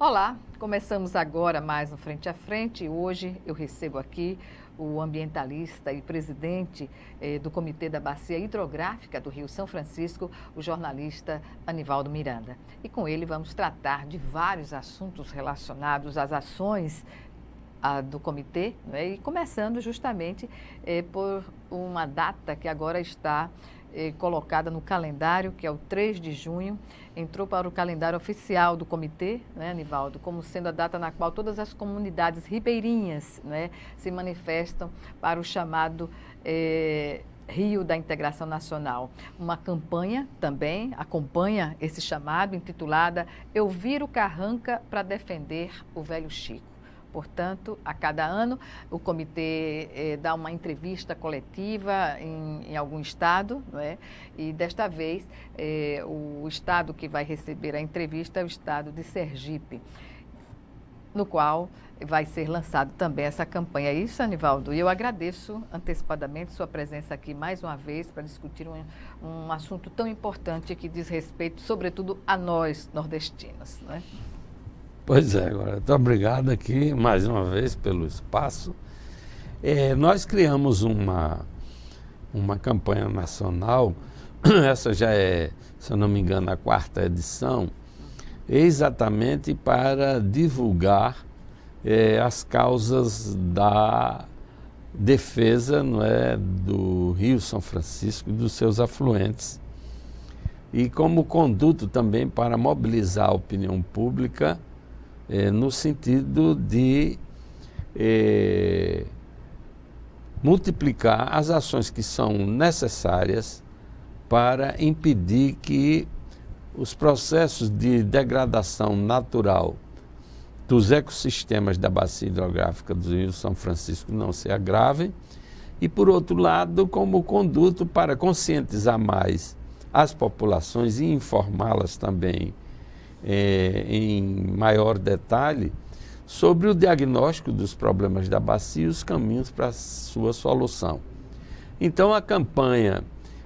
Olá, começamos agora mais um Frente a Frente. Hoje eu recebo aqui o ambientalista e presidente do Comitê da Bacia Hidrográfica do Rio São Francisco, o jornalista Anivaldo Miranda. E com ele vamos tratar de vários assuntos relacionados às ações do comitê, né? E começando justamente por uma data que agora está colocada no calendário, que é o 3 de junho, entrou para o calendário oficial do comitê, né, Anivaldo, como sendo a data na qual todas as comunidades ribeirinhas, né, se manifestam para o chamado Rio da Integração Nacional. Uma campanha também acompanha esse chamado, intitulada Eu Viro Carranca para Defender o Velho Chico. Portanto, a cada ano, o comitê dá uma entrevista coletiva em algum estado, não é? E desta vez, o estado que vai receber a entrevista é o estado de Sergipe, no qual vai ser lançado também essa campanha. É isso, Anivaldo? E eu agradeço antecipadamente sua presença aqui mais uma vez para discutir um assunto tão importante que diz respeito, sobretudo, a nós, nordestinos, não é? Pois é, agora, muito obrigado aqui mais uma vez pelo espaço. Nós criamos uma campanha nacional, essa já é, se eu não me engano, a 4ª edição, exatamente para divulgar as causas da defesa, não é, do Rio São Francisco e dos seus afluentes. E como conduto também para mobilizar a opinião pública no sentido de multiplicar as ações que são necessárias para impedir que os processos de degradação natural dos ecossistemas da bacia hidrográfica do Rio São Francisco não se agravem e, por outro lado, como conduto para conscientizar mais as populações e informá-las também em maior detalhe sobre o diagnóstico dos problemas da bacia e os caminhos para a sua solução. Então, a campanha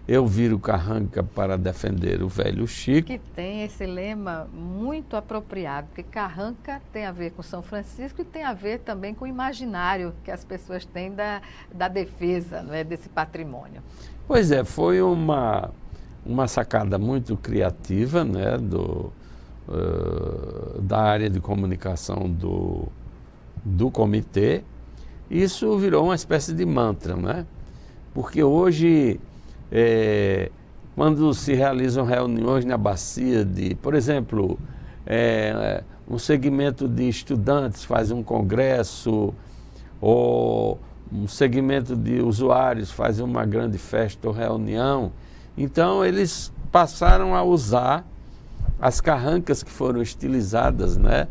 Eu Viro Carranca para Defender o Velho Chico, que tem esse lema muito apropriado, porque Carranca tem a ver com São Francisco e tem a ver também com o imaginário que as pessoas têm da defesa, não é, desse patrimônio. Pois é, foi uma sacada muito criativa, né, da área de comunicação do comitê. Isso virou uma espécie de mantra, né? Porque hoje, quando se realizam reuniões na bacia por exemplo, um segmento de estudantes faz um congresso, ou um segmento de usuários faz uma grande festa ou reunião, então eles passaram a usar as carrancas que foram estilizadas, né,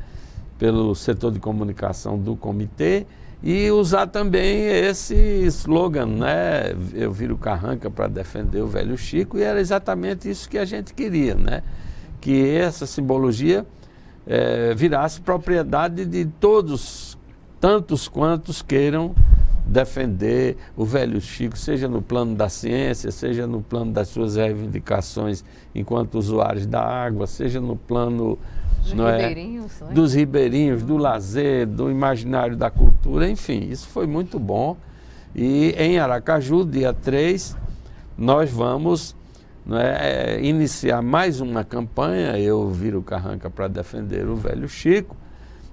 pelo setor de comunicação do comitê e usar também esse slogan, né, Eu Viro Carranca para Defender o Velho Chico, e era exatamente isso que a gente queria, né, que essa simbologia virasse propriedade de todos, tantos quantos queiram defender o Velho Chico, seja no plano da ciência, seja no plano das suas reivindicações enquanto usuários da água, seja no plano dos ribeirinhos, do lazer, do imaginário da cultura, enfim, isso foi muito bom. E em Aracaju, dia 3, nós vamos iniciar mais uma campanha, Eu Viro Carranca para Defender o Velho Chico,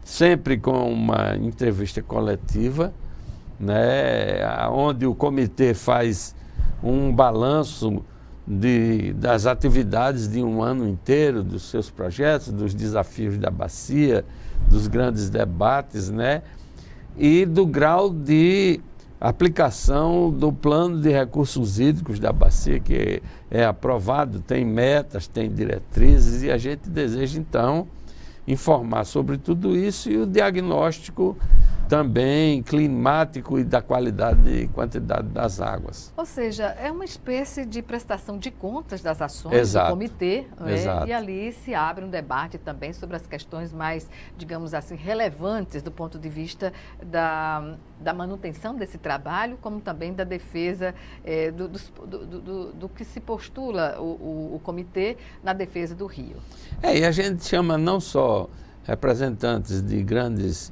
sempre com uma entrevista coletiva, né, onde o comitê faz um balanço das atividades de um ano inteiro, dos seus projetos, dos desafios da bacia, dos grandes debates, né, e do grau de aplicação do plano de recursos hídricos da bacia, que é aprovado, tem metas, tem diretrizes, e a gente deseja, então, informar sobre tudo isso e o diagnóstico também climático e da qualidade e quantidade das águas. Ou seja, é uma espécie de prestação de contas das ações do comitê, né? E ali se abre um debate também sobre as questões mais, digamos assim, relevantes do ponto de vista da manutenção desse trabalho, como também da defesa do que se postula o comitê na defesa do Rio. E a gente chama não só representantes de grandes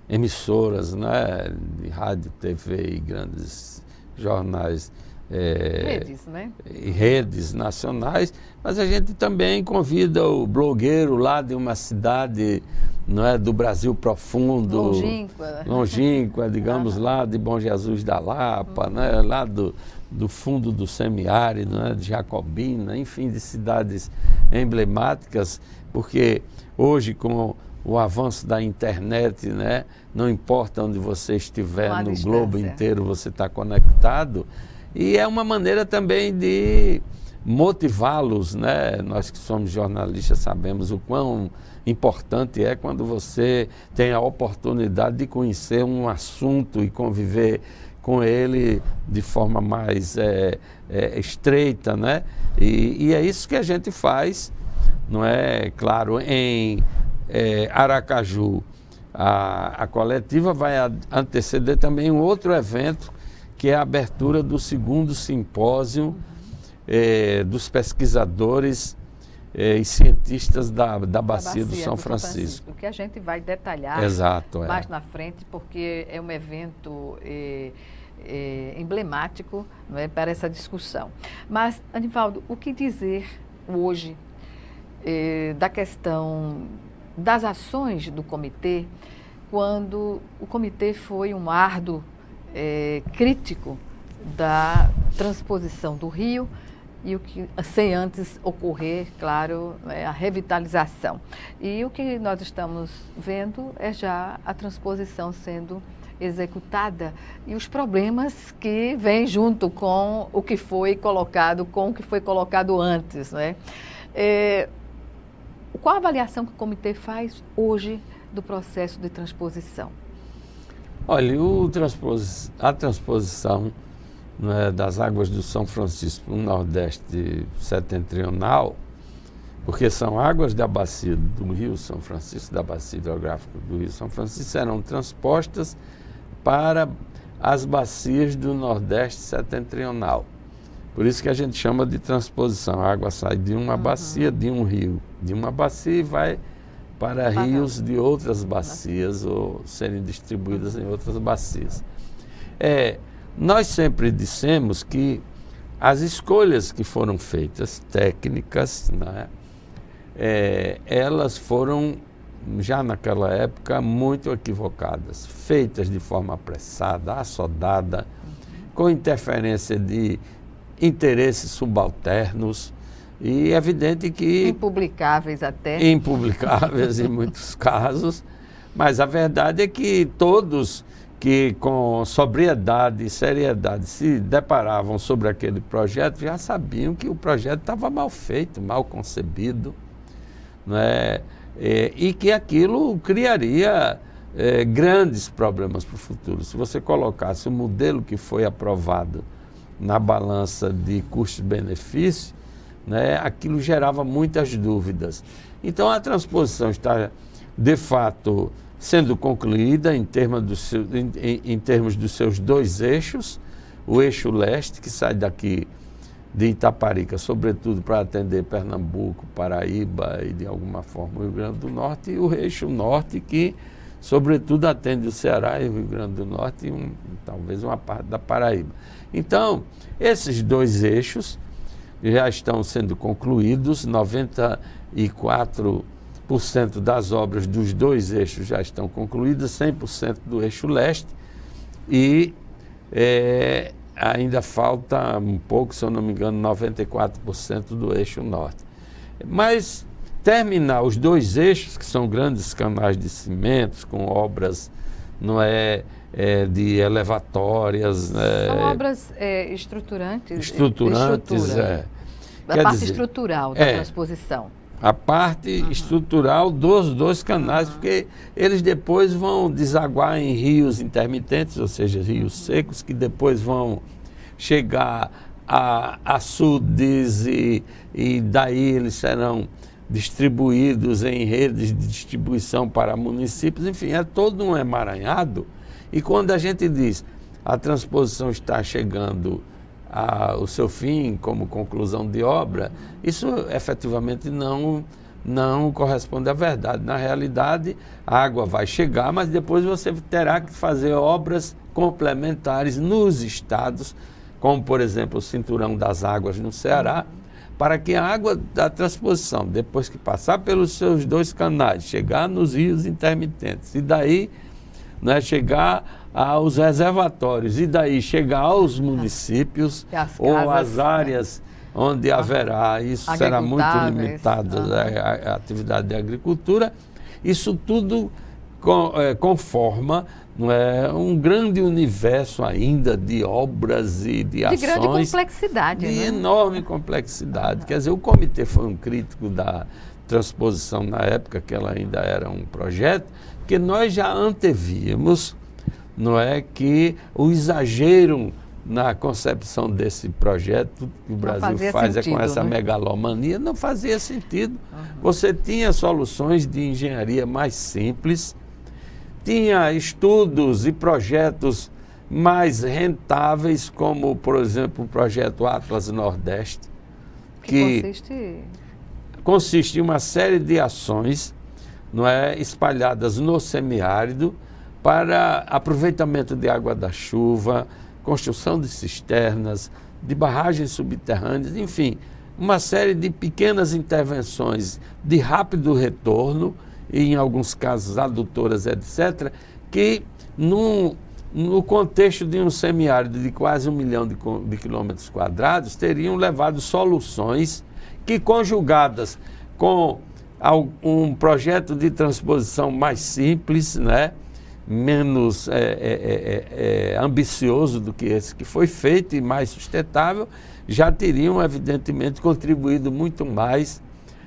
emissoras, né, de rádio, TV e grandes jornais, Redes, né? E redes nacionais, mas a gente também convida o blogueiro lá de uma cidade, não é, do Brasil profundo, longínqua, digamos, lá de Bom Jesus da Lapa, né, lá do fundo do semiárido, né, de Jacobina, enfim, de cidades emblemáticas, porque hoje com o avanço da internet, né, não importa onde você estiver no globo inteiro, você está conectado. E é uma maneira também de motivá-los, né? Nós que somos jornalistas sabemos o quão importante é quando você tem a oportunidade de conhecer um assunto e conviver com ele de forma mais estreita, né? E é isso que a gente faz, não é? Claro, em Aracaju, a coletiva vai anteceder também um outro evento, que é a abertura do segundo simpósio dos pesquisadores e cientistas da Bacia do São Francisco. Que a gente vai detalhar mais na frente, porque é um evento emblemático, não é, para essa discussão. Mas, Anivaldo, o que dizer hoje da questão das ações do comitê, quando o comitê foi um árduo crítico da transposição do Rio e o que sem antes ocorrer, claro, a revitalização. E o que nós estamos vendo é já a transposição sendo executada e os problemas que vêm junto com o que foi colocado, antes, né? Qual a avaliação que o comitê faz hoje do processo de transposição? Olha, a transposição, né, das águas do São Francisco no Nordeste setentrional, porque são águas da bacia do Rio São Francisco, da bacia hidrográfica do Rio São Francisco, serão transpostas para as bacias do Nordeste setentrional. Por isso que a gente chama de transposição. A água sai de uma bacia, de um rio, de uma bacia e vai para rios de outras bacias ou serem distribuídas em outras bacias. Nós sempre dissemos que as escolhas que foram feitas, técnicas, né, elas foram, já naquela época, muito equivocadas, feitas de forma apressada, assodada, com interferência de interesses subalternos, e é evidente que... Impublicáveis até. Impublicáveis em muitos casos, mas a verdade é que todos que com sobriedade e seriedade se deparavam sobre aquele projeto já sabiam que o projeto estava mal feito, mal concebido, né? E que aquilo criaria grandes problemas para o futuro. Se você colocasse o modelo que foi aprovado na balança de custo-benefício, né, aquilo gerava muitas dúvidas. Então a transposição está, de fato, sendo concluída em termos dos seus dois eixos, o eixo leste, que sai daqui de Itaparica, sobretudo para atender Pernambuco, Paraíba e de alguma forma o Rio Grande do Norte, e o eixo norte, que sobretudo atende o Ceará e o Rio Grande do Norte e talvez uma parte da Paraíba. Então, esses dois eixos já estão sendo concluídos, 94% das obras dos dois eixos já estão concluídas, 100% do eixo leste, e ainda falta um pouco, se eu não me engano, 94% do eixo norte. Mas terminar os dois eixos, que são grandes canais de cimentos, com obras de elevatórias. São obras estruturantes. Estruturantes, A parte estrutural da transposição. A parte estrutural dos dois canais, porque eles depois vão desaguar em rios intermitentes, ou seja, rios secos, que depois vão chegar a açudes e daí eles serão distribuídos em redes de distribuição para municípios. Enfim, é todo um emaranhado. E quando a gente diz a transposição está chegando ao seu fim como conclusão de obra, isso efetivamente não não corresponde à verdade. Na realidade, a água vai chegar, mas depois você terá que fazer obras complementares nos estados, como, por exemplo, o Cinturão das Águas no Ceará, para que a água da transposição, depois que passar pelos seus 2 canais, chegar nos rios intermitentes, e daí, né, chegar aos reservatórios, e daí chegar aos municípios ou às áreas onde haverá, isso será muito limitado, a atividade de agricultura. Isso tudo conforma, não é, um grande universo ainda de obras e de ações. De grande complexidade. De enorme complexidade. Quer dizer, o comitê foi um crítico da transposição na época, que ela ainda era um projeto, que nós já antevíamos, não é, que o exagero na concepção desse projeto que o Brasil faz com essa megalomania, não fazia sentido. Você tinha soluções de engenharia mais simples, tinha estudos e projetos mais rentáveis, como, por exemplo, o projeto Atlas Nordeste, que consiste em uma série de ações, não é, espalhadas no semiárido para aproveitamento de água da chuva, construção de cisternas, de barragens subterrâneas, enfim, uma série de pequenas intervenções de rápido retorno, e em alguns casos adutoras, etc., que no contexto de um semiárido de quase 1 milhão de quilômetros quadrados, teriam levado soluções que, conjugadas com um projeto de transposição mais simples, né, menos ambicioso do que esse que foi feito e mais sustentável, já teriam, evidentemente, contribuído muito mais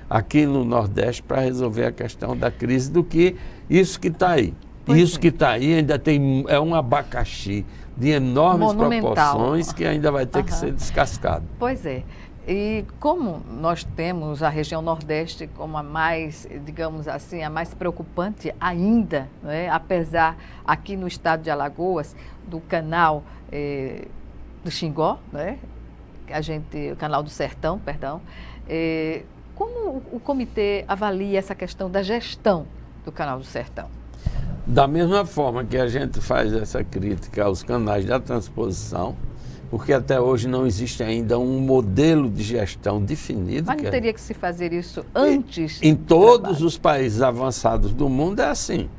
aqui no Nordeste para resolver a questão da crise do que isso que está aí. Isso que está aí ainda é um abacaxi de enormes proporções que ainda vai ter que ser descascado. Pois é. E como nós temos a região Nordeste como a mais, digamos assim, a mais preocupante ainda, né? Apesar aqui no estado de Alagoas, do canal do Xingó, né? O canal do Sertão, perdão, como o comitê avalia essa questão da gestão do canal do Sertão? Da mesma forma que a gente faz essa crítica aos canais da transposição, porque até hoje não existe ainda um modelo de gestão definido. Mas não teria que se fazer isso antes? Em todos os países avançados do mundo é assim.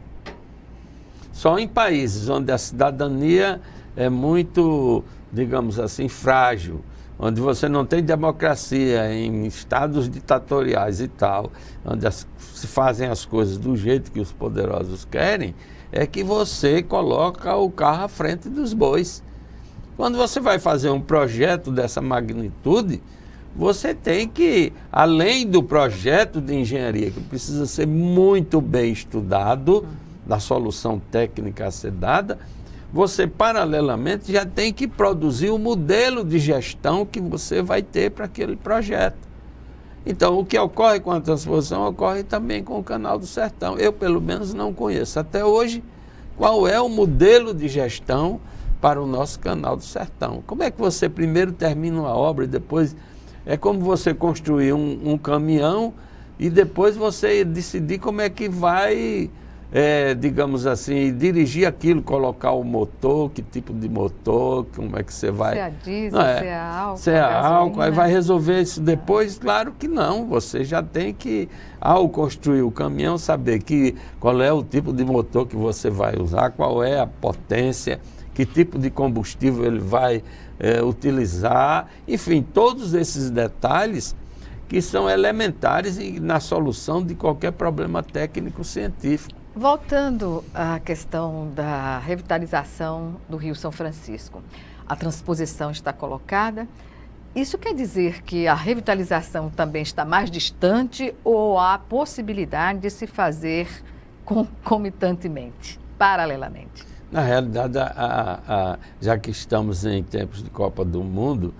Só em países onde a cidadania é muito, digamos assim, frágil, onde você não tem democracia, em estados ditatoriais e tal, onde se fazem as coisas do jeito que os poderosos querem, é que você coloca o carro à frente dos bois. Quando você vai fazer um projeto dessa magnitude, você tem que, além do projeto de engenharia, que precisa ser muito bem estudado, da solução técnica a ser dada, você, paralelamente, já tem que produzir o modelo de gestão que você vai ter para aquele projeto. Então, o que ocorre com a transposição ocorre também com o Canal do Sertão. Eu, pelo menos, não conheço até hoje qual é o modelo de gestão para o nosso Canal do Sertão. Como é que você primeiro termina uma obra e depois... É como você construir um caminhão e depois você decidir como é que vai... digamos assim, dirigir aquilo, colocar o motor, que tipo de motor, como é que você vai... Se é a diesel, se é a álcool. Se é a álcool, aí vai resolver isso depois? Claro que não, você já tem que, ao construir o caminhão, saber qual é o tipo de motor que você vai usar, qual é a potência, que tipo de combustível ele vai utilizar, enfim, todos esses detalhes que são elementares na solução de qualquer problema técnico-científico. Voltando à questão da revitalização do Rio São Francisco, a transposição está colocada. Isso quer dizer que a revitalização também está mais distante ou há possibilidade de se fazer concomitantemente, paralelamente? Na realidade, já que estamos em tempos de Copa do Mundo,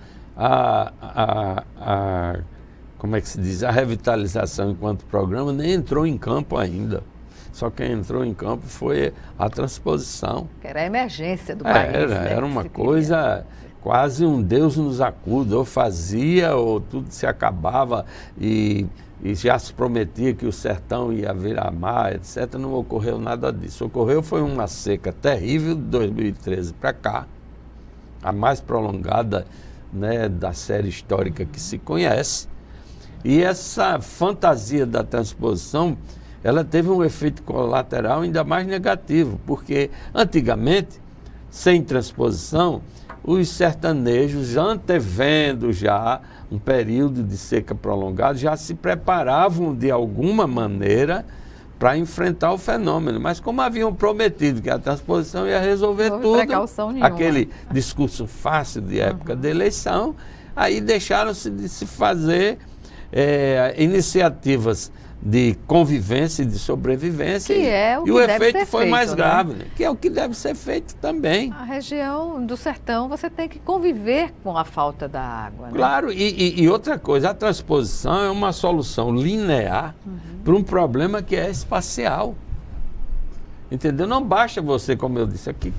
como é que se diz? A revitalização enquanto programa nem entrou em campo ainda. Só quem entrou em campo foi a transposição. Era a emergência do país. Era uma coisa quase um Deus nos acuda, ou fazia ou tudo se acabava e já se prometia que o sertão ia virar mar, etc. Não ocorreu nada disso. Ocorreu foi uma seca terrível de 2013 para cá, a mais prolongada, né, da série histórica que se conhece. E essa fantasia da transposição, ela teve um efeito colateral ainda mais negativo, porque antigamente, sem transposição, os sertanejos, antevendo já um período de seca prolongado, já se preparavam de alguma maneira para enfrentar o fenômeno. Mas como haviam prometido que a transposição ia resolver tudo, aquele discurso fácil de época de eleição, aí deixaram-se de se fazer iniciativas de convivência e de sobrevivência, e o efeito foi mais grave, né? Que é o que deve ser feito também. A região do sertão, você tem que conviver com a falta da água, né? Claro, e outra coisa, a transposição é uma solução linear para um problema que é espacial. Entendeu? Não basta você, como eu disse aqui,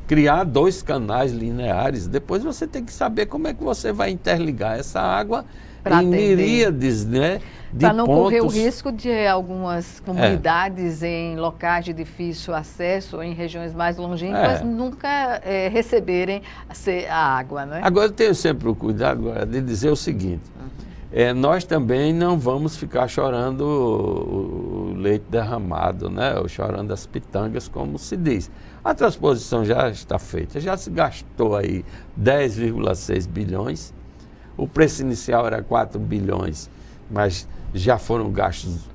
criar 2 canais lineares, depois você tem que saber como é que você vai interligar essa água em miríades, né, de para não pontos. Correr o risco de algumas comunidades em locais de difícil acesso, ou em regiões mais longínquas, nunca receberem a água, né? Agora eu tenho sempre o cuidado de dizer o seguinte, nós também não vamos ficar chorando o leite derramado, né, ou chorando as pitangas, como se diz. A transposição já está feita, já se gastou aí 10,6 bilhões, o preço inicial era 4 bilhões, mas já foram gastos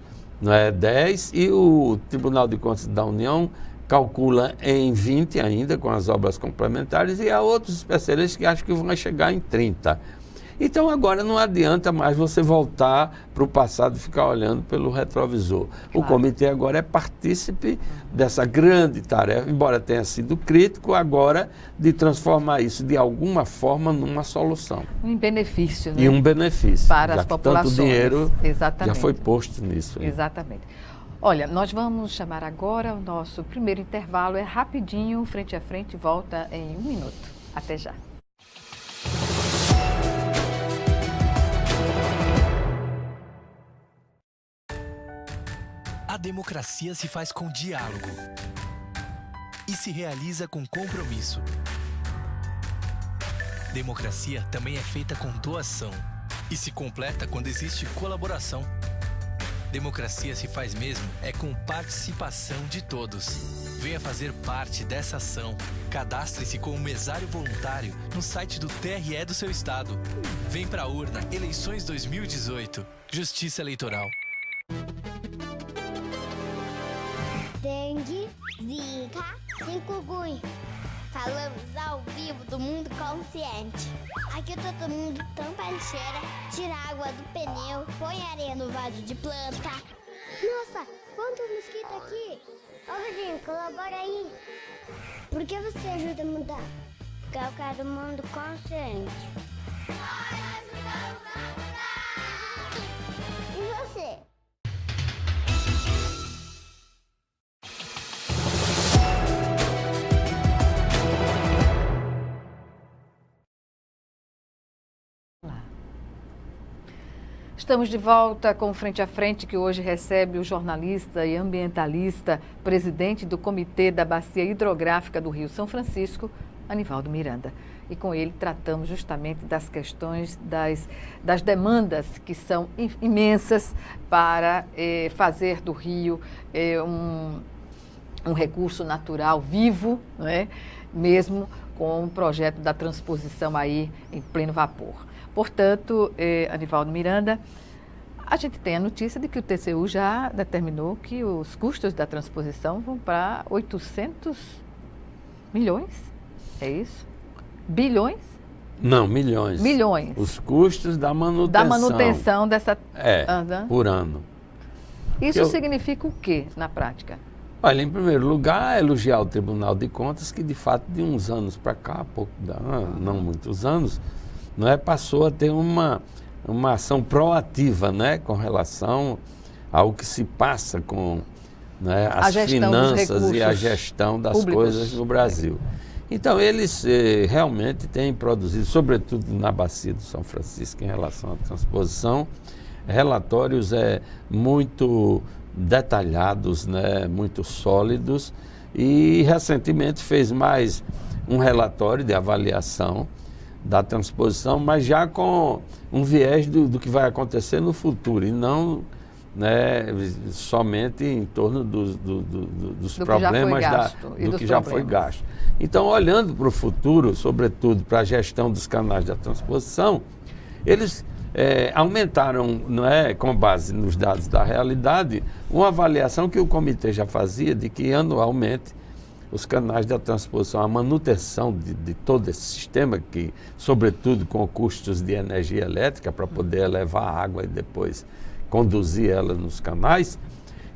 10, e o Tribunal de Contas da União calcula em 20 ainda, com as obras complementares, e há outros especialistas que acham que vão chegar em 30. Então agora não adianta mais você voltar para o passado e ficar olhando pelo retrovisor. Claro. O comitê agora é partícipe dessa grande tarefa, embora tenha sido crítico, agora de transformar isso de alguma forma numa solução. Um benefício, né? E um benefício. Para as populações. Tanto dinheiro já foi posto nisso. Aí. Exatamente. Olha, nós vamos chamar agora o nosso primeiro intervalo, é rapidinho, frente a frente, volta em 1 minuto. Até já. A democracia se faz com diálogo e se realiza com compromisso. Democracia também é feita com doação e se completa quando existe colaboração. Democracia se faz mesmo com participação de todos. Venha fazer parte dessa ação. Cadastre-se como mesário voluntário no site do TRE do seu estado. Vem pra urna, eleições 2018. Justiça Eleitoral. Dengue, zika, chikungunya. Falamos ao vivo do Mundo Consciente. Aqui todo mundo tampa a lixeira, tira a água do pneu, põe areia no vaso de planta. Nossa, quantos mosquitos aqui! Ô vizinho, colabora aí. Por que você ajuda a mudar? Porque eu quero um mundo consciente. E você? Estamos de volta com Frente a Frente, que hoje recebe o jornalista e ambientalista, presidente do Comitê da Bacia Hidrográfica do Rio São Francisco, Anivaldo Miranda. E com ele tratamos justamente das questões das demandas que são imensas para fazer do rio um recurso natural vivo, não é? Mesmo com o projeto da transposição aí em pleno vapor. Portanto, Anivaldo Miranda, a gente tem a notícia de que o TCU já determinou que os custos da transposição vão para 800 milhões, é isso? Bilhões? Não, milhões. Milhões. Os custos da manutenção. Da manutenção dessa... por ano. Isso significa o quê na prática? Olha, em primeiro lugar, elogiar o Tribunal de Contas, que de fato de uns anos para cá, não muitos anos, passou a ter uma ação proativa, né, com relação ao que se passa com as finanças e a gestão das coisas no Brasil. Então, eles realmente têm produzido, sobretudo na bacia do São Francisco, em relação à transposição, relatórios muito detalhados, né, muito sólidos, e recentemente fez mais um relatório de avaliação da transposição, mas já com um viés do que vai acontecer no futuro, e não, né, somente em torno dos problemas do que já foi gasto. Então, olhando para o futuro, sobretudo para a gestão dos canais da transposição, eles aumentaram, não é, com base nos dados da realidade, uma avaliação que o comitê já fazia de que anualmente os canais da transposição, a manutenção de todo esse sistema, que, sobretudo com custos de energia elétrica para poder elevar a água e depois conduzir ela nos canais,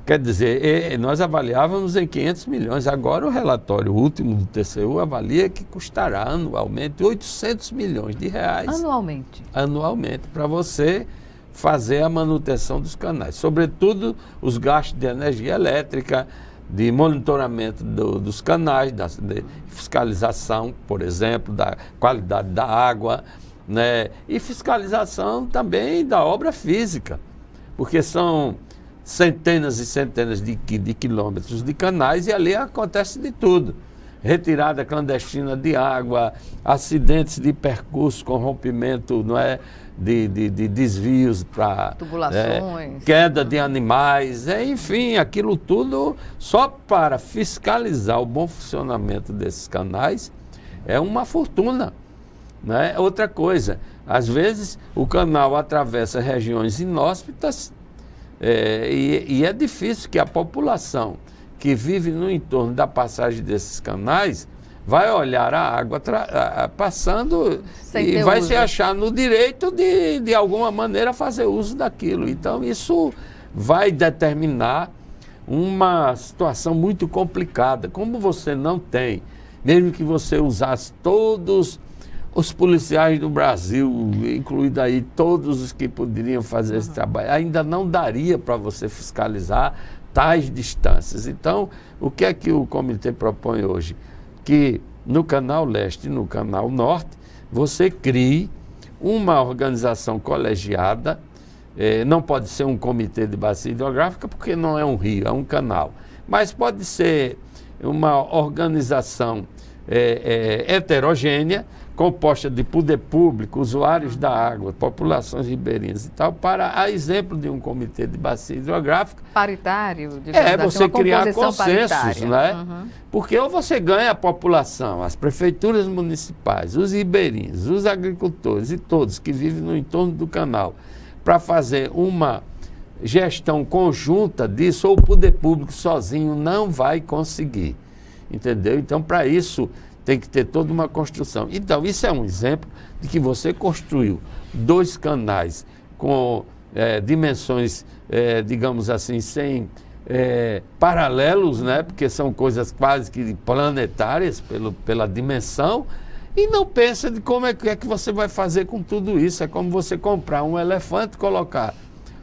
quer dizer, nós avaliávamos em 500 milhões. Agora o relatório último do TCU avalia que custará anualmente 800 milhões de reais. Anualmente? Anualmente, para você fazer a manutenção dos canais. Sobretudo os gastos de energia elétrica, de monitoramento dos canais, de fiscalização, por exemplo, da qualidade da água, né? E fiscalização também da obra física, porque são centenas e centenas de quilômetros de canais e ali acontece de tudo. Retirada clandestina de água, acidentes de percurso com rompimento, não é, de desvios para tubulações, queda de animais, enfim, aquilo tudo só para fiscalizar o bom funcionamento desses canais é uma fortuna, né? Outra coisa, às vezes o canal atravessa regiões inóspitas, e é difícil que a população que vive no entorno da passagem desses canais vai olhar a água passando e vai se achar no direito de alguma maneira fazer uso daquilo. Então isso vai determinar uma situação muito complicada. Como você não tem, mesmo que você usasse todos os policiais do Brasil, incluído aí todos os que poderiam fazer esse trabalho, ainda não daria para você fiscalizar tais distâncias. Então, o que é que o comitê propõe hoje? Que no Canal Leste e no Canal Norte, você crie uma organização colegiada, não pode ser um comitê de bacia hidrográfica, porque não é um rio, é um canal, mas pode ser uma organização heterogênea, composta de poder público, usuários da água, populações ribeirinhas e tal, para, a exemplo de um comitê de bacia hidrográfica. Paritário, você criar consensos, né? Porque ou você ganha a população, as prefeituras municipais, os ribeirinhos, os agricultores e todos que vivem no entorno do canal, para fazer uma gestão conjunta disso, ou o poder público sozinho não vai conseguir, entendeu? Então, para isso, tem que ter toda uma construção. Então, isso é um exemplo de que você construiu 2 canais com dimensões, digamos assim, sem paralelos, né? Porque são coisas quase que planetárias pela dimensão, e não pensa de como é que você vai fazer com tudo isso. É como você comprar um elefante e colocar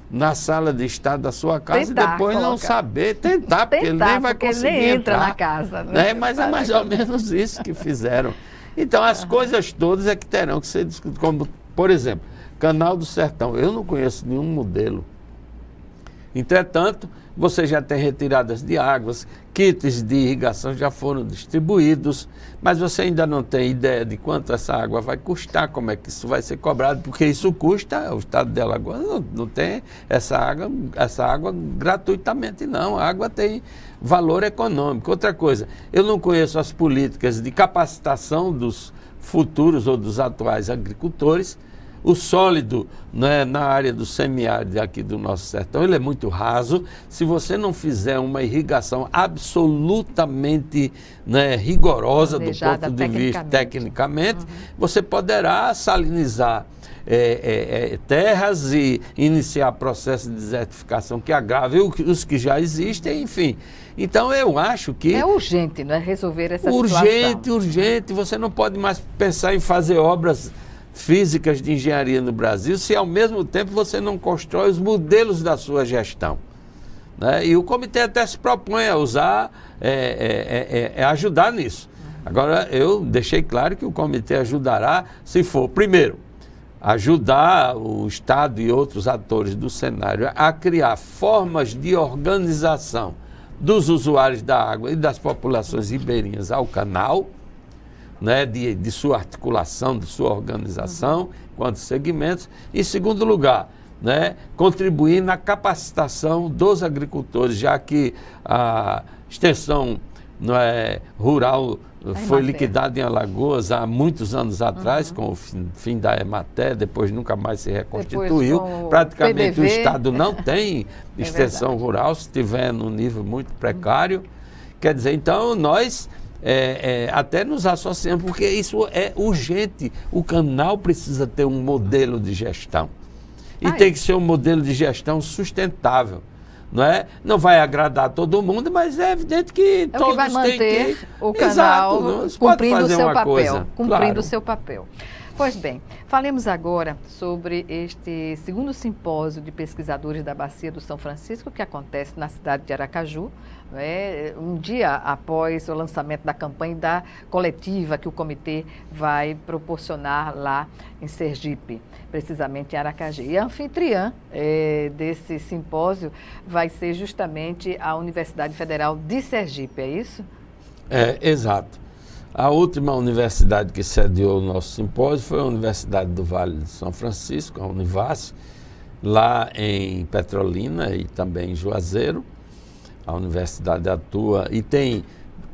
na sala de estar da sua casa e depois não saber, porque ele nem vai conseguir ele nem entra entrar na casa, né? Mas é mais ou menos isso que fizeram. Então, as coisas todas é que terão que ser discutidas, como, por exemplo, Canal do Sertão. Eu não conheço nenhum modelo. Entretanto, você já tem retiradas de águas, kits de irrigação já foram distribuídos, mas você ainda não tem ideia de quanto essa água vai custar, como é que isso vai ser cobrado, porque isso custa, o estado de Alagoas não tem essa água gratuitamente, não. A água tem valor econômico. Outra coisa, eu não conheço as políticas de capacitação dos futuros ou dos atuais agricultores. O sólido, né, na área do semiárido aqui do nosso sertão, ele é muito raso. Se você não fizer uma irrigação absolutamente, né, rigorosa do ponto de vista tecnicamente, você poderá salinizar terras e iniciar processo de desertificação que agrave os que já existem, enfim. Então eu acho que... É urgente, né, resolver essa situação. Urgente. Você não pode mais pensar em fazer obras físicas de engenharia no Brasil, se ao mesmo tempo você não constrói os modelos da sua gestão, né? E o comitê até se propõe a usar, ajudar nisso. Agora, eu deixei claro que o comitê ajudará, se for, primeiro, ajudar o Estado e outros atores do cenário a criar formas de organização dos usuários da água e das populações ribeirinhas ao canal, né, de sua articulação, de sua organização, quanto segmentos. Em segundo lugar, né, contribuir na capacitação dos agricultores, já que a extensão rural foi liquidada em Alagoas há muitos anos atrás, com o fim da Emater, depois nunca mais se reconstituiu. Praticamente o Estado não tem extensão rural, se estiver num nível muito precário. Quer dizer, então nós até nos associamos, porque isso é urgente. O canal precisa ter um modelo de gestão. E tem que ser um modelo de gestão sustentável. Não vai agradar todo mundo, mas é evidente que todos que vai manter têm que... o canal cumprindo o seu papel. Claro. O seu papel. Pois bem, falemos agora sobre este segundo simpósio de pesquisadores da Bacia do São Francisco, que acontece na cidade de Aracaju, um dia após o lançamento da campanha da coletiva que o comitê vai proporcionar lá em Sergipe, precisamente em Aracaju. E a anfitriã desse simpósio vai ser justamente a Universidade Federal de Sergipe, é isso? Exato. A última universidade que sediou o nosso simpósio foi a Universidade do Vale do São Francisco, a Univas, lá em Petrolina e também em Juazeiro. A universidade atua e tem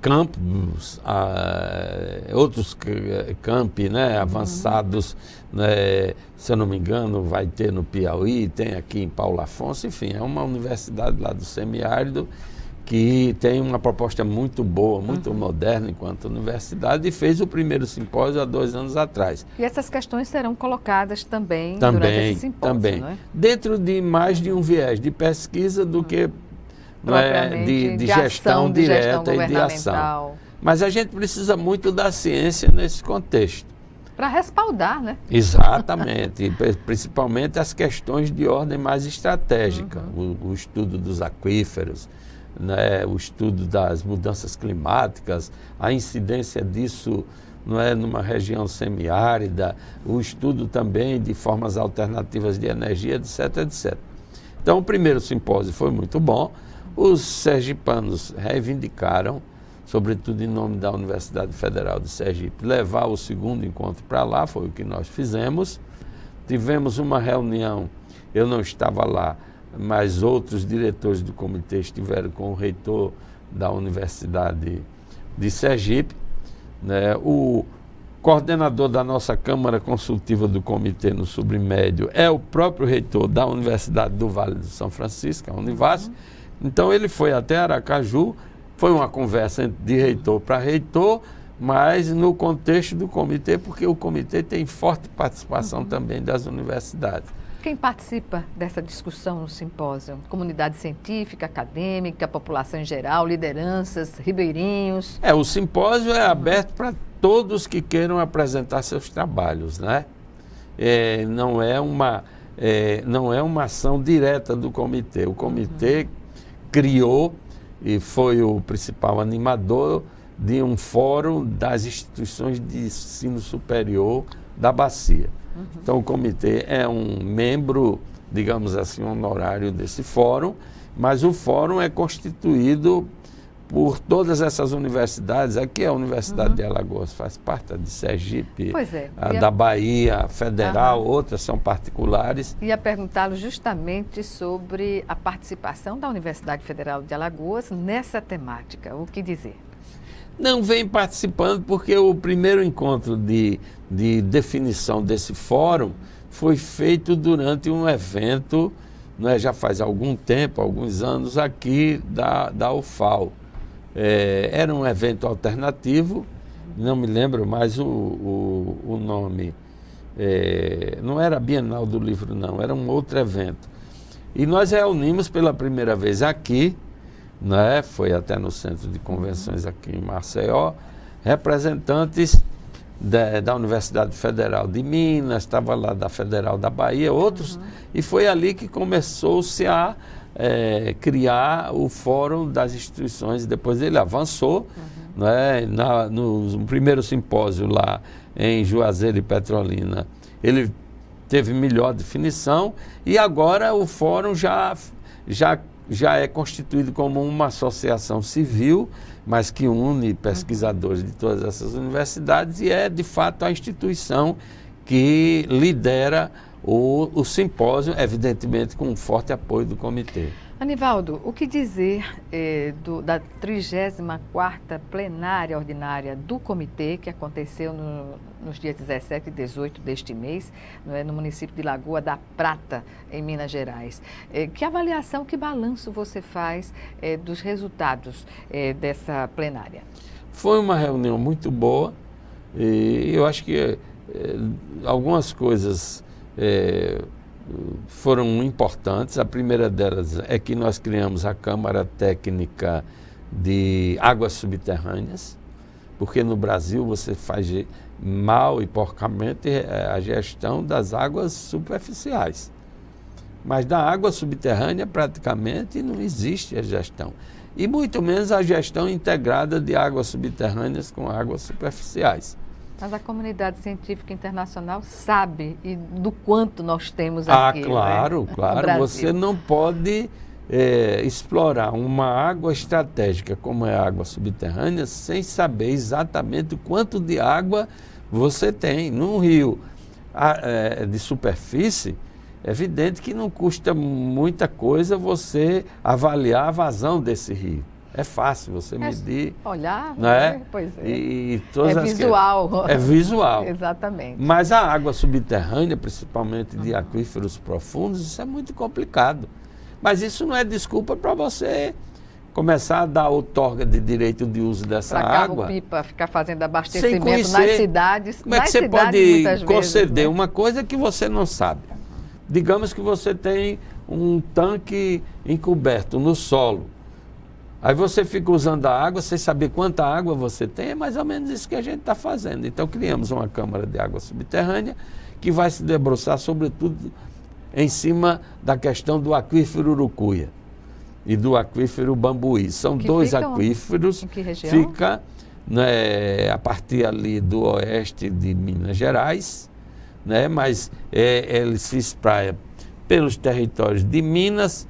campos, outros campi, avançados, se eu não me engano, vai ter no Piauí, tem aqui em Paulo Afonso, enfim, é uma universidade lá do semiárido que tem uma proposta muito boa, muito moderna enquanto universidade, e fez o primeiro simpósio há 2 anos atrás. E essas questões serão colocadas também durante esse simpósio, também. Não é? Dentro de mais de um viés de pesquisa do que de gestão direta e de ação. Mas a gente precisa muito da ciência nesse contexto. Para respaldar, né? Exatamente, e principalmente as questões de ordem mais estratégica, o estudo dos aquíferos, o estudo das mudanças climáticas, a incidência disso numa região semiárida, o estudo também de formas alternativas de energia, etc, etc. Então, o primeiro simpósio foi muito bom. Os sergipanos reivindicaram, sobretudo em nome da Universidade Federal de Sergipe, levar o segundo encontro para lá, foi o que nós fizemos. Tivemos uma reunião, eu não estava lá, mas outros diretores do comitê estiveram com o reitor da Universidade de Sergipe. O coordenador da nossa Câmara Consultiva do Comitê no Submédio é o próprio reitor da Universidade do Vale do São Francisco, a Univas. Então ele foi até Aracaju, foi uma conversa de reitor para reitor, mas no contexto do comitê, porque o comitê tem forte participação também das universidades. Quem participa dessa discussão no simpósio? Comunidade científica, acadêmica, população em geral, lideranças, ribeirinhos? O simpósio é aberto para todos que queiram apresentar seus trabalhos, não é uma ação direta do comitê. O comitê criou e foi o principal animador de um fórum das instituições de ensino superior da Bacia. Então, o comitê é um membro, digamos assim, honorário desse fórum, mas o fórum é constituído por todas essas universidades. Aqui a Universidade de Alagoas faz parte, a de Sergipe, a da Bahia, a Federal, outras são particulares. Ia perguntá-lo justamente sobre a participação da Universidade Federal de Alagoas nessa temática. O que dizer? Não vem participando porque o primeiro encontro de definição desse fórum foi feito durante um evento, já faz algum tempo, alguns anos, aqui da UFAL. Era um evento alternativo, não me lembro mais o nome, não era a Bienal do Livro, não, era um outro evento. E nós reunimos pela primeira vez aqui, foi até no Centro de Convenções aqui em Maceió, representantes da Universidade Federal de Minas, estava lá da Federal da Bahia, outros, e foi ali que começou-se a criar o Fórum das Instituições. Depois ele avançou, não é? No primeiro simpósio lá em Juazeiro e Petrolina, ele teve melhor definição, e agora o fórum já é constituído como uma associação civil, mas que une pesquisadores de todas essas universidades, e é de fato a instituição que lidera o simpósio, evidentemente com um forte apoio do comitê. Anivaldo, o que dizer da 34ª plenária ordinária do comitê, que aconteceu nos dias 17 e 18 deste mês, no município de Lagoa da Prata, em Minas Gerais? Que avaliação, que balanço você faz dos resultados dessa plenária? Foi uma reunião muito boa, e eu acho que algumas coisas foram importantes. A primeira delas é que nós criamos a Câmara Técnica de Águas Subterrâneas, porque no Brasil você faz mal e porcamente a gestão das águas superficiais. Mas da água subterrânea praticamente não existe a gestão. E muito menos a gestão integrada de águas subterrâneas com águas superficiais. Mas a comunidade científica internacional sabe do quanto nós temos aqui. Claro, né? Claro. Você não pode explorar uma água estratégica como é a água subterrânea sem saber exatamente o quanto de água você tem. Num rio de superfície, é evidente que não custa muita coisa você avaliar a vazão desse rio. É fácil você medir. Olhar, né? Pois é. E todas visual. É visual. Exatamente. Mas a água subterrânea, principalmente de aquíferos profundos, isso é muito complicado. Mas isso não é desculpa para você começar a dar outorga de direito de uso dessa água. Carro-pipa, ficar fazendo abastecimento nas cidades. Como é que você pode conceder uma coisa que você não sabe? Digamos que você tem um tanque encoberto no solo. Aí você fica usando a água sem saber quanta água você tem, é mais ou menos isso que a gente está fazendo. Então criamos uma Câmara de Água Subterrânea que vai se debruçar sobretudo em cima da questão do aquífero Urucuia e do aquífero Bambuí. São dois aquíferos. Em que região? Fica a partir ali do oeste de Minas Gerais, né? Mas ele se espraia pelos territórios de Minas,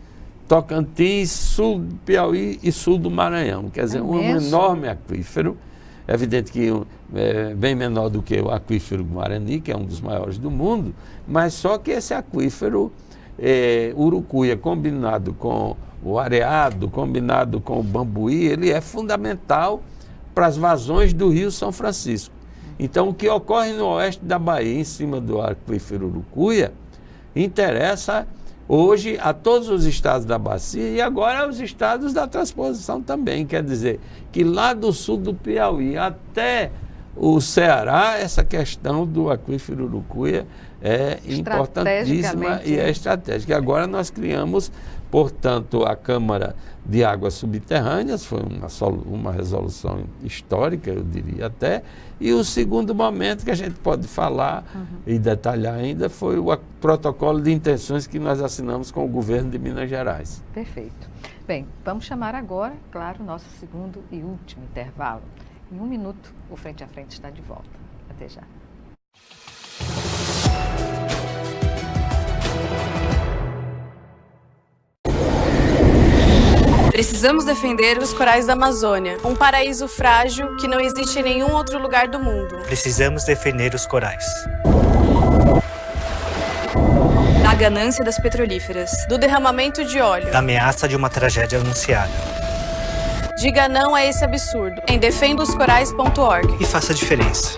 Tocantins, sul do Piauí e sul do Maranhão. Quer dizer, um enorme aquífero, evidente que é bem menor do que o aquífero Guarani, que é um dos maiores do mundo, mas só que esse aquífero Urucuia, combinado com o Areado, combinado com o Bambuí, ele é fundamental para as vazões do Rio São Francisco. Então, o que ocorre no oeste da Bahia, em cima do aquífero Urucuia, interessa hoje a todos os estados da bacia e agora aos estados da transposição também. Quer dizer, que lá do sul do Piauí até o Ceará, essa questão do aquífero Urucuia é importantíssima e é estratégica. Agora nós criamos, portanto, a Câmara de Águas Subterrâneas, foi uma resolução histórica, eu diria até, e o segundo momento que a gente pode falar e detalhar ainda foi o protocolo de intenções que nós assinamos com o governo de Minas Gerais. Perfeito. Bem, vamos chamar agora, claro, nosso segundo e último intervalo. Em 1 minuto, o Frente a Frente está de volta. Até já. Precisamos defender os corais da Amazônia, um paraíso frágil que não existe em nenhum outro lugar do mundo. Precisamos defender os corais. Da ganância das petrolíferas, do derramamento de óleo, Da ameaça de uma tragédia anunciada. Diga não a esse absurdo em defendaoscorais.org E faça a diferença.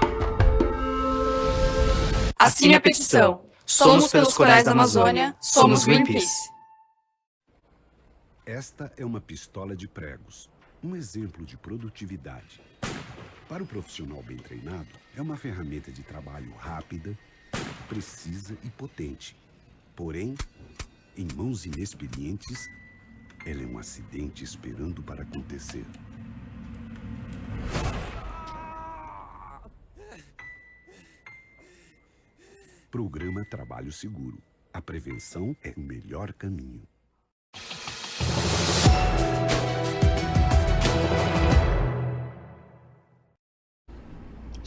Assine a petição. Somos pelos corais da Amazônia, somos Greenpeace. Esta é uma pistola de pregos, um exemplo de produtividade. Para o profissional bem treinado, é uma ferramenta de trabalho rápida, precisa e potente. Porém, em mãos inexperientes, ela é um acidente esperando para acontecer. Programa Trabalho Seguro. A prevenção é o melhor caminho.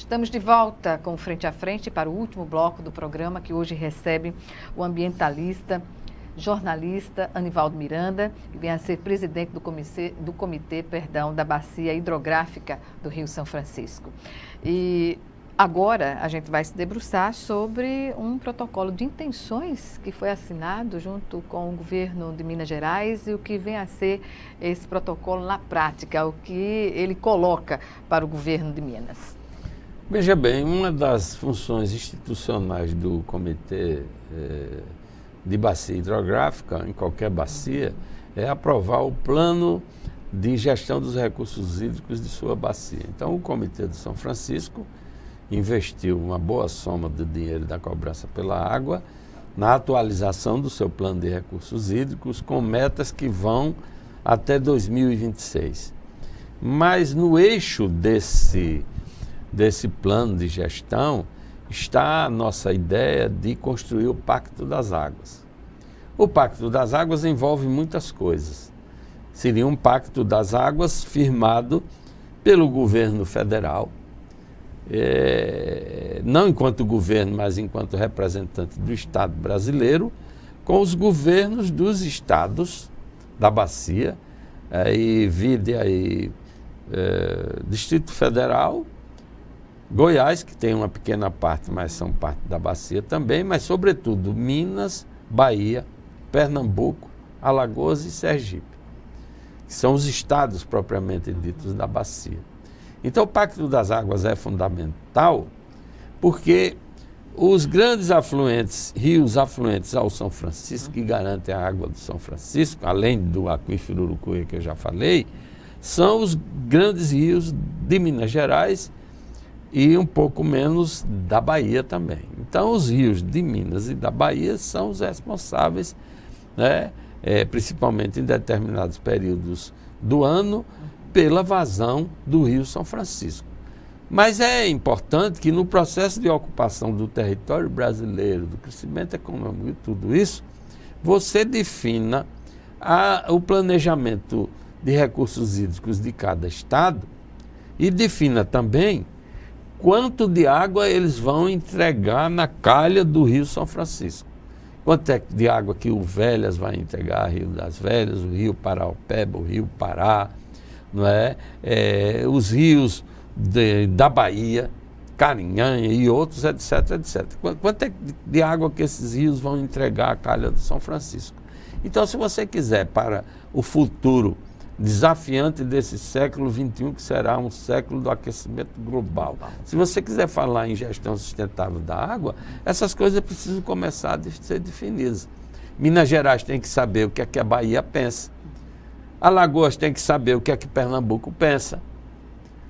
Estamos de volta com Frente a Frente para o último bloco do programa, que hoje recebe o ambientalista, jornalista Anivaldo Miranda, que vem a ser presidente do comitê da Bacia Hidrográfica do Rio São Francisco. E agora a gente vai se debruçar sobre um protocolo de intenções que foi assinado junto com o governo de Minas Gerais e o que vem a ser esse protocolo na prática, o que ele coloca para o governo de Minas. Veja bem, uma das funções institucionais do Comitê de Bacia Hidrográfica, em qualquer bacia, é aprovar o plano de gestão dos recursos hídricos de sua bacia. Então, o Comitê de São Francisco investiu uma boa soma de dinheiro da cobrança pela água na atualização do seu plano de recursos hídricos, com metas que vão até 2026. Mas no eixo desse plano de gestão está a nossa ideia de construir o Pacto das Águas. O Pacto das Águas envolve muitas coisas. Seria um Pacto das Águas firmado pelo governo federal, não enquanto governo, mas enquanto representante do Estado brasileiro, com os governos dos estados da bacia, Distrito Federal, Goiás, que tem uma pequena parte, mas são parte da bacia também, mas sobretudo Minas, Bahia, Pernambuco, Alagoas e Sergipe, que são os estados propriamente ditos da bacia. Então o Pacto das Águas é fundamental porque os grandes afluentes, rios afluentes ao São Francisco, que garantem a água do São Francisco, além do aquífero Urucuí que eu já falei, são os grandes rios de Minas Gerais e um pouco menos da Bahia também. Então, os rios de Minas e da Bahia são os responsáveis, né, principalmente em determinados períodos do ano, pela vazão do Rio São Francisco. Mas é importante que no processo de ocupação do território brasileiro, do crescimento econômico e tudo isso, você defina o planejamento de recursos hídricos de cada estado e defina também quanto de água eles vão entregar na calha do Rio São Francisco. Quanto é de água que o Velhas vai entregar, Rio das Velhas, o Rio Paraopeba, o Rio Pará, não é? Os rios da Bahia, Carinhanha e outros, etc, etc. Quanto é de água que esses rios vão entregar à calha do São Francisco? Então, se você quiser para o futuro desafiante desse século XXI, que será um século do aquecimento global. Se você quiser falar em gestão sustentável da água, essas coisas precisam começar a ser definidas. Minas Gerais tem que saber o que é que a Bahia pensa. Alagoas tem que saber o que é que Pernambuco pensa.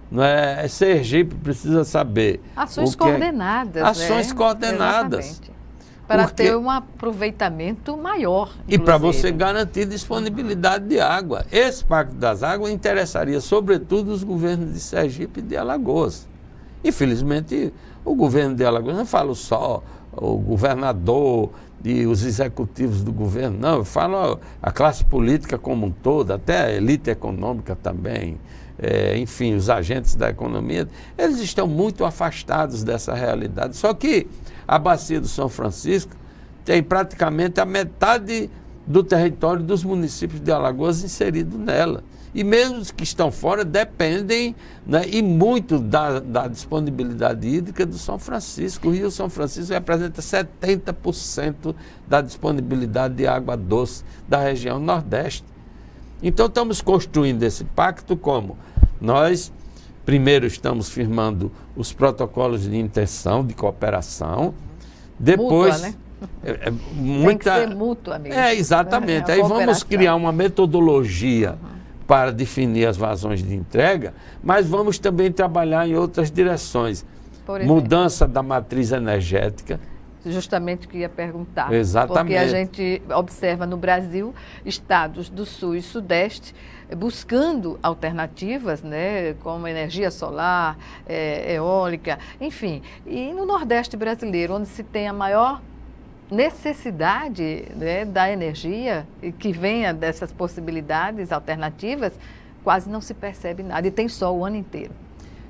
Não é? Sergipe precisa saber. Ações coordenadas. Ações coordenadas. Exatamente. Para ter um aproveitamento maior. E para você garantir disponibilidade de água. Esse Pacto das Águas interessaria, sobretudo, os governos de Sergipe e de Alagoas. Infelizmente, o governo de Alagoas, não falo só o governador e os executivos do governo, não, eu falo a classe política como um todo, até a elite econômica também, enfim, os agentes da economia, eles estão muito afastados dessa realidade. Só que a bacia do São Francisco tem praticamente a metade do território dos municípios de Alagoas inserido nela. E mesmo os que estão fora dependem, né, e muito da disponibilidade hídrica do São Francisco. O Rio São Francisco representa 70% da disponibilidade de água doce da região Nordeste. Então estamos construindo esse pacto como? Nós, primeiro, estamos firmando os protocolos de intenção, de cooperação. Depois... Mútua, né? Tem que ser mútua mesmo. Exatamente. Aí vamos criar uma metodologia para definir as vazões de entrega, mas vamos também trabalhar em outras direções. Mudança da matriz energética. Justamente o que ia perguntar. Exatamente. Porque a gente observa no Brasil estados do Sul e Sudeste buscando alternativas, né, como energia solar, eólica, enfim. E no Nordeste brasileiro, onde se tem a maior necessidade, né, da energia que venha dessas possibilidades alternativas, quase não se percebe nada. E tem sol o ano inteiro.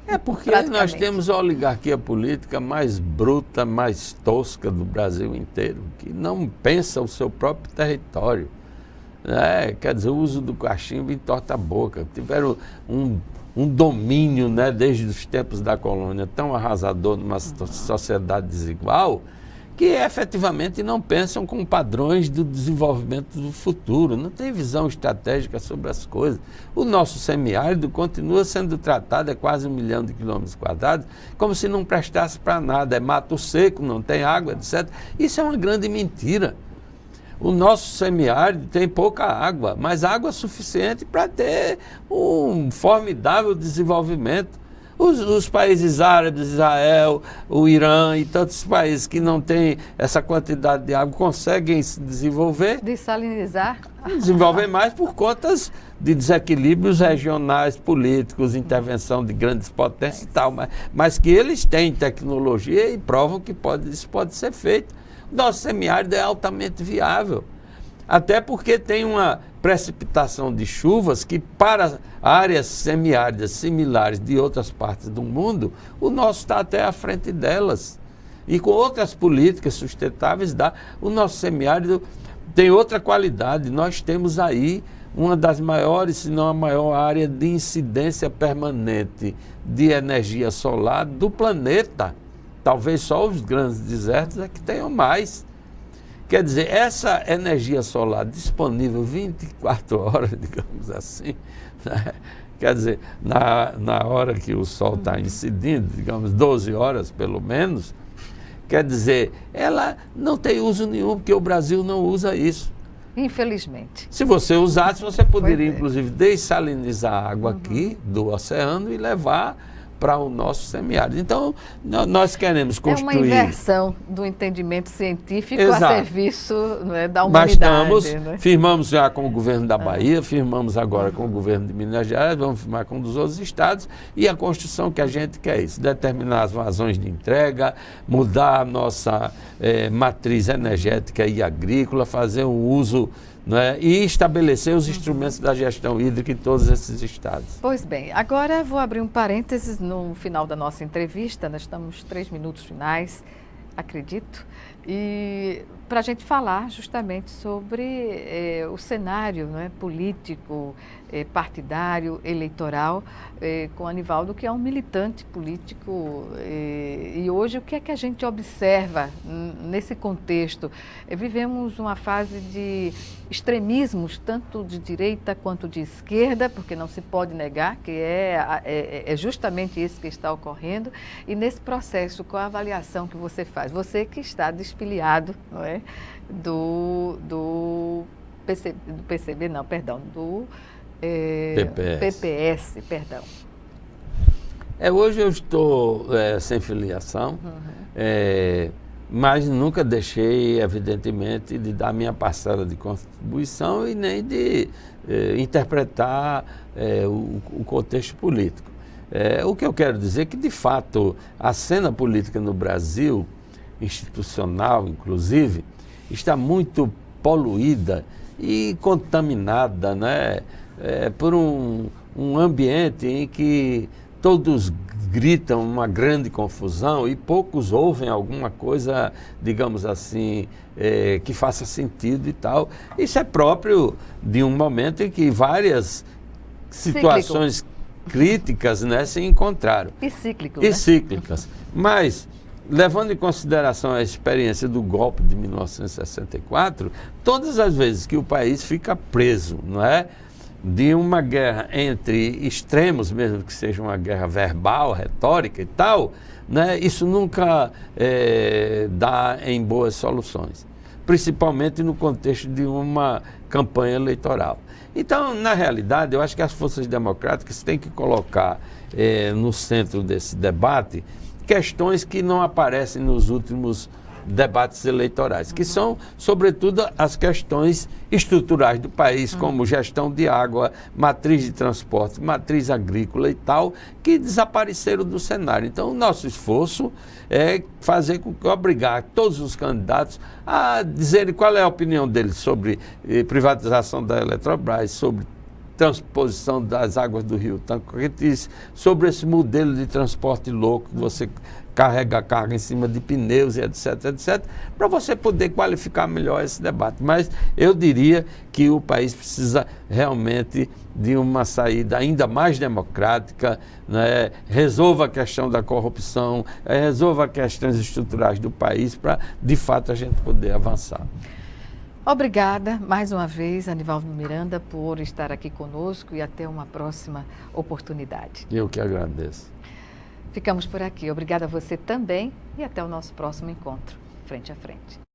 É porque nós temos a oligarquia política mais bruta, mais tosca do Brasil inteiro, que não pensa o seu próprio território. Quer dizer, o uso do cachimbo entorta a boca. Tiveram um domínio, né, desde os tempos da colônia tão arrasador numa sociedade desigual, que efetivamente não pensam com padrões do desenvolvimento do futuro, não tem visão estratégica sobre as coisas. O nosso semiárido continua sendo tratado, é quase 1 milhão de quilômetros quadrados, como se não prestasse para nada, é mato seco, não tem água, etc. Isso é uma grande mentira. O nosso semiárido tem pouca água, mas água suficiente para ter um formidável desenvolvimento. Os países árabes, Israel, o Irã e tantos países que não têm essa quantidade de água conseguem se desenvolver. Dessalinizar? Desenvolver mais por conta de desequilíbrios regionais, políticos, intervenção de grandes potências e tal. Mas que eles têm tecnologia e provam que isso pode ser feito. Nosso semiárido é altamente viável. Até porque tem uma precipitação de chuvas que, para áreas semiáridas similares de outras partes do mundo, o nosso está até à frente delas. E com outras políticas sustentáveis, o nosso semiárido tem outra qualidade. Nós temos aí uma das maiores, se não a maior área de incidência permanente de energia solar do planeta. Talvez só os grandes desertos é que tenham mais. Quer dizer, essa energia solar disponível 24 horas, digamos assim, né? Quer dizer, na hora que o sol está incidindo, digamos 12 horas pelo menos, quer dizer, ela não tem uso nenhum, porque o Brasil não usa isso. Infelizmente. Se você usasse, você poderia, inclusive, dessalinizar a água aqui do oceano e levar para o nosso semiárido. Então, nós queremos construir... É uma inversão do entendimento científico Exato. A serviço, né, da humanidade. Mas firmamos já com o governo da Bahia, firmamos agora com o governo de Minas Gerais, vamos firmar com um dos outros estados, e a construção que a gente quer é isso, determinar as vazões de entrega, mudar a nossa matriz energética e agrícola, fazer um uso, né, e estabelecer os instrumentos da gestão hídrica em todos esses estados. Pois bem, agora vou abrir um parênteses no final da nossa entrevista, nós estamos 3 minutos finais, acredito, e para a gente falar justamente sobre o cenário, né, político, partidário, eleitoral, com Anivaldo, que é um militante político, e hoje o que é que a gente observa nesse contexto? Vivemos uma fase de extremismos, tanto de direita quanto de esquerda, porque não se pode negar que é justamente isso que está ocorrendo, e nesse processo, qual a avaliação que você faz? Você que está despiliado, não é, do PCB, não, perdão, do PPS, perdão. Hoje eu estou sem filiação, mas nunca deixei, evidentemente, de dar minha parcela de contribuição e nem de interpretar o contexto político. O que eu quero dizer é que, de fato, a cena política no Brasil, institucional inclusive, está muito poluída e contaminada, né, por um ambiente em que todos gritam uma grande confusão e poucos ouvem alguma coisa, digamos assim, que faça sentido e tal. Isso é próprio de um momento em que várias situações críticas, né, se encontraram. E cíclico, E né? cíclicas. Mas, levando em consideração a experiência do golpe de 1964, todas as vezes que o país fica preso, não é, de uma guerra entre extremos, mesmo que seja uma guerra verbal, retórica e tal, né, isso nunca dá em boas soluções, principalmente no contexto de uma campanha eleitoral. Então, na realidade, eu acho que as forças democráticas têm que colocar no centro desse debate questões que não aparecem nos últimos debates eleitorais, que são, sobretudo, as questões estruturais do país, como gestão de água, matriz de transporte, matriz agrícola e tal, que desapareceram do cenário. Então, o nosso esforço é fazer com que obrigar todos os candidatos a dizerem qual é a opinião deles sobre privatização da Eletrobras, sobre transposição das águas do Rio Tocantins, sobre esse modelo de transporte louco, que você carrega a carga em cima de pneus e etc, etc, para você poder qualificar melhor esse debate. Mas eu diria que o país precisa realmente de uma saída ainda mais democrática, né? Resolva a questão da corrupção, resolva as questões estruturais do país para, de fato, a gente poder avançar. Obrigada mais uma vez, Anivaldo Miranda, por estar aqui conosco e até uma próxima oportunidade. Eu que agradeço. Ficamos por aqui. Obrigada a você também e até o nosso próximo encontro, frente a frente.